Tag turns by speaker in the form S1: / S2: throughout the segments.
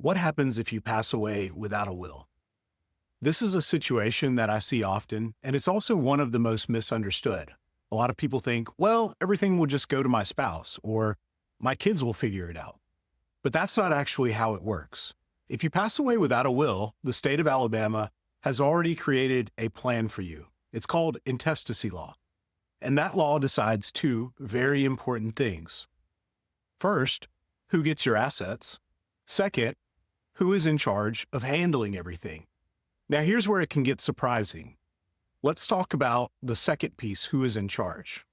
S1: What happens if you pass away without a will? This is a situation that I see often, and it's also one of the most misunderstood. A lot of people think, well, everything will just go to my spouse or my kids will figure it out. But that's not actually how it works. If you pass away without a will, the state of Alabama has already created a plan for you. It's called intestacy law. And that law decides two very important things. First, who gets your assets? Second, who is in charge of handling everything? Now, here's where it can get surprising. Let's talk about the second piece, who is in charge.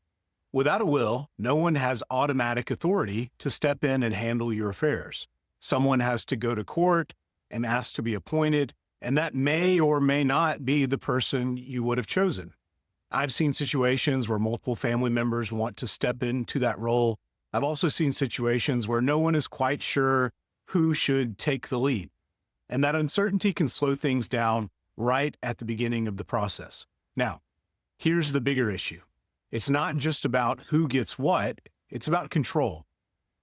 S1: Without a will, no one has automatic authority to step in and handle your affairs. Someone has to go to court and ask to be appointed, and that may or may not be the person you would have chosen. I've seen situations where multiple family members want to step into that role. I've also seen situations where no one is quite sure who should take the lead. And that uncertainty can slow things down right at the beginning of the process. Now, here's the bigger issue. It's not just about who gets what, it's about control.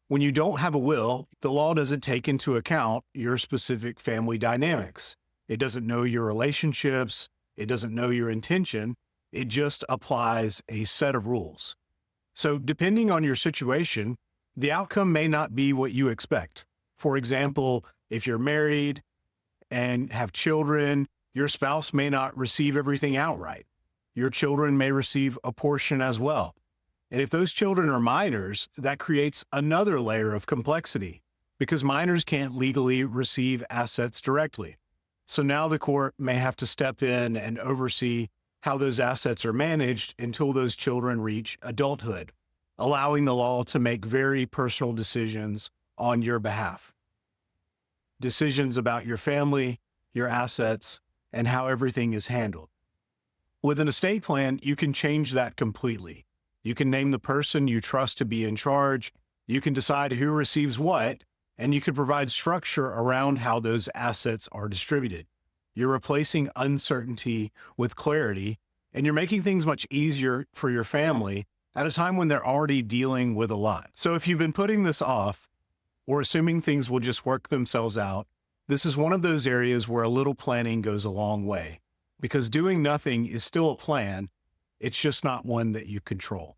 S1: When you don't have a will, the law doesn't take into account your specific family dynamics. It doesn't know your relationships, it doesn't know your intention, it just applies a set of rules. So, depending on your situation, the outcome may not be what you expect. For example, if you're married and have children, your spouse may not receive everything outright. Your children may receive a portion as well. And if those children are minors, that creates another layer of complexity because minors can't legally receive assets directly. So now the court may have to step in and oversee how those assets are managed until those children reach adulthood, allowing the law to make very personal decisions on your behalf. Decisions about your family, your assets, and how everything is handled. With an estate plan, you can change that completely. You can name the person you trust to be in charge, you can decide who receives what, and you can provide structure around how those assets are distributed. You're replacing uncertainty with clarity, and you're making things much easier for your family at a time when they're already dealing with a lot. So if you've been putting this off, or assuming things will just work themselves out, this is one of those areas where a little planning goes a long way. Because doing nothing is still a plan, it's just not one that you control.